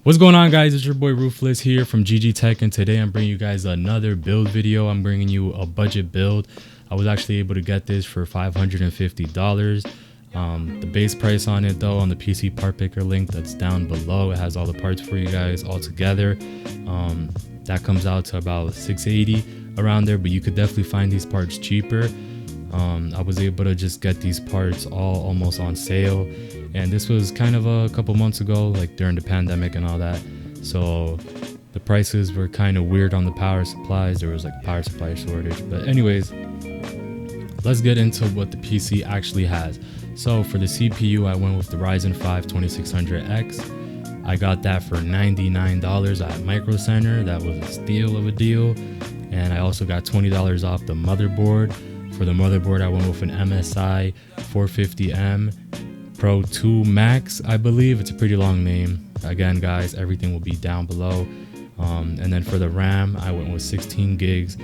What's going on, guys? It's your boy Ruthless here from GG Tech, and today I'm bringing you guys another build video. I'm bringing you a budget build. I was actually able to get this for $550. The base price on it, though, on the PC part picker link that's down below, it has all the parts for you guys all together. That comes out to about $680 around there, but you could definitely find these parts cheaper. I was able to just get these parts all almost on sale, and this was kind of a couple months ago, like during the pandemic and all that, so the prices were kind of weird on the power supplies. There was like a power supply shortage. But anyways, let's get into what the PC actually has. So for the CPU, I went with the Ryzen 5 2600X. I got that for $99 at Micro Center. That was a steal of a deal. And I also got $20 off the motherboard. For the motherboard, I went with an MSI 450M Pro 2 Max, I believe. It's a pretty long name. Again, guys, everything will be down below. And then for the RAM, I went with 16 gigs,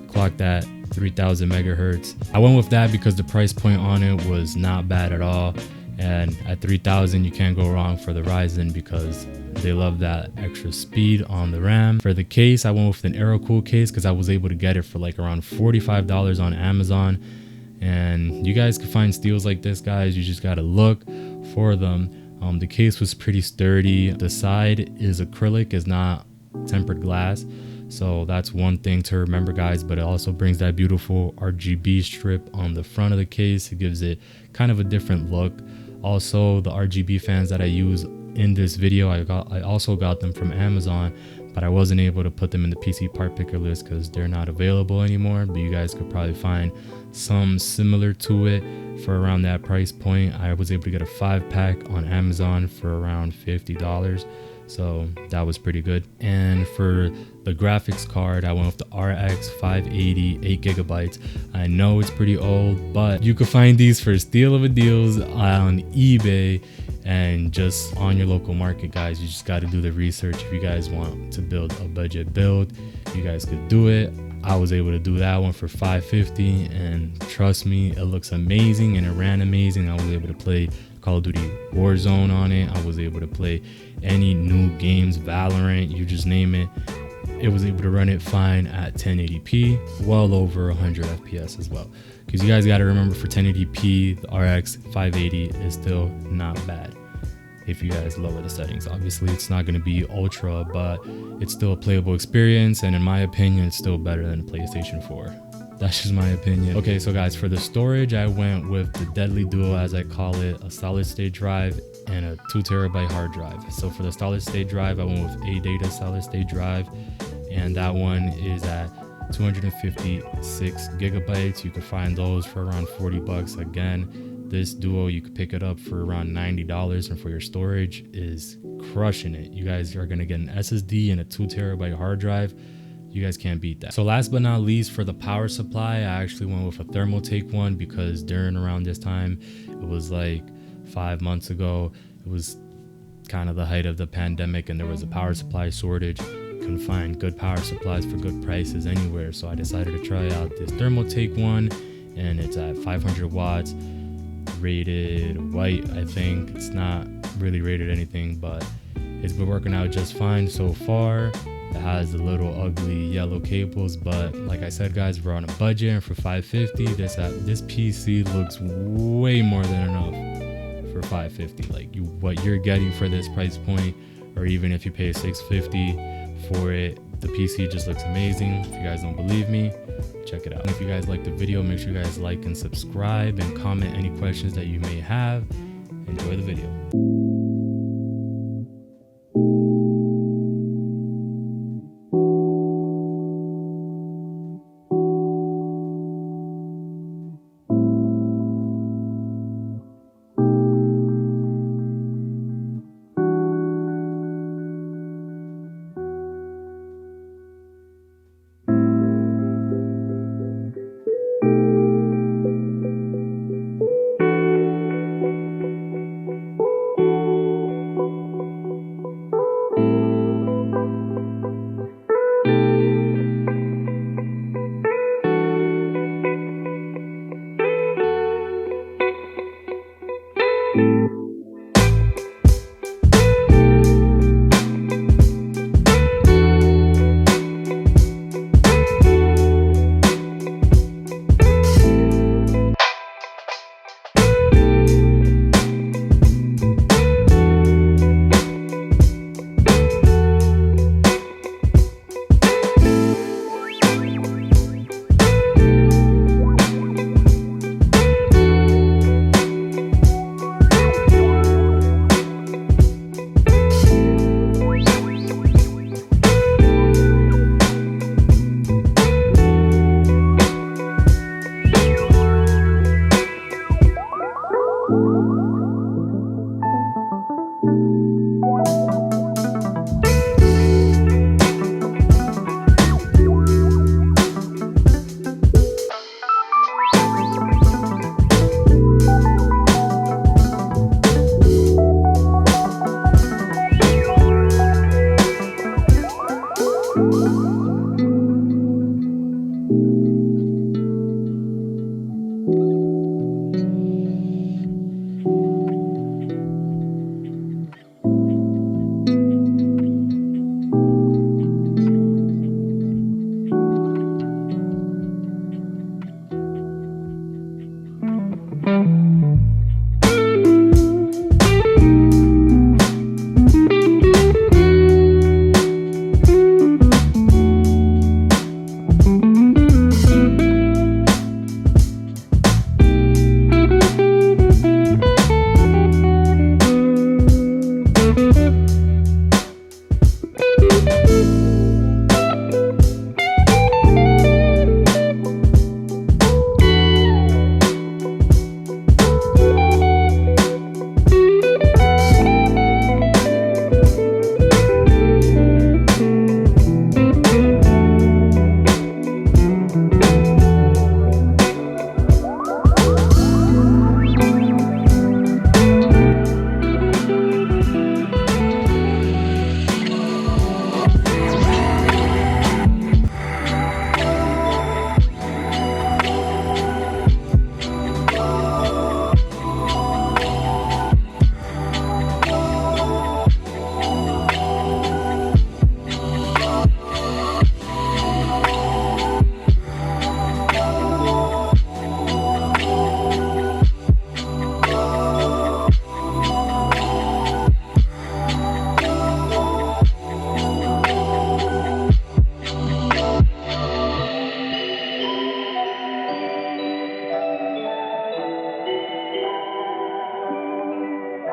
clocked at 3000 megahertz. I went with that because the price point on it was not bad at all. And at 3000, you can't go wrong for the Ryzen because they love that extra speed on the RAM. For the case, I went with an Aerocool case because I was able to get it for like around $45 on Amazon. And you guys can find steals like this, guys. You just gotta look for them. The case was pretty sturdy. The side is acrylic, is not tempered glass. So that's one thing to remember, guys, but it also brings that beautiful RGB strip on the front of the case. It gives it kind of a different look. Also, the RGB fans that I use in this video, I also got them from Amazon, but I wasn't able to put them in the PC part picker list because they're not available anymore. But you guys could probably find some similar to it for around that price point. I was able to get a 5-pack on Amazon for around $50. So that was pretty good. And for the graphics card, I went with the RX 580 8GB. I know it's pretty old, but you can find these for steal of a deals on eBay and just on your local market, guys. You just got to do the research. If you guys want to build a budget build, you guys could do it. I was able to do that one for $550, and trust me, it looks amazing and it ran amazing. I was able to play Call of Duty Warzone on it. I was able to play any new games, Valorant, you just name it. It was able to run it fine at 1080p, well over 100 FPS as well. Because you guys got to remember, for 1080p, the RX 580 is still not bad. If you guys lower the settings, obviously it's not going to be ultra, but it's still a playable experience, and in my opinion, it's still better than PlayStation 4. That's just my opinion. Okay, so guys, for the storage, I went with the deadly duo, as I call it, a solid state drive and a 2TB hard drive. So for the solid state drive, I went with ADATA solid state drive, and that one is at 256 gigabytes. You can find those for around $40. Again, this duo, you could pick it up for around $90, and for your storage is crushing it. You guys are gonna get an SSD and a 2TB hard drive. You guys can't beat that. So last but not least, for the power supply, I actually went with a Thermaltake one because during around this time, it was like 5 months ago, it was kind of the height of the pandemic and there was a power supply shortage. Couldn't find good power supplies for good prices anywhere, so I decided to try out this Thermaltake one, and it's at 500 watts, rated white. I think it's not really rated anything, but it's been working out just fine so far. It has the little ugly yellow cables, but like I said, guys, we're on a budget, and for $550, this PC looks way more than enough for $550. Like what you're getting for this price point, or even if you pay $650 for it, the PC just looks amazing. If you guys don't believe me, check it out. And if you guys like the video, make sure you guys like and subscribe and comment any questions that you may have. Enjoy the video.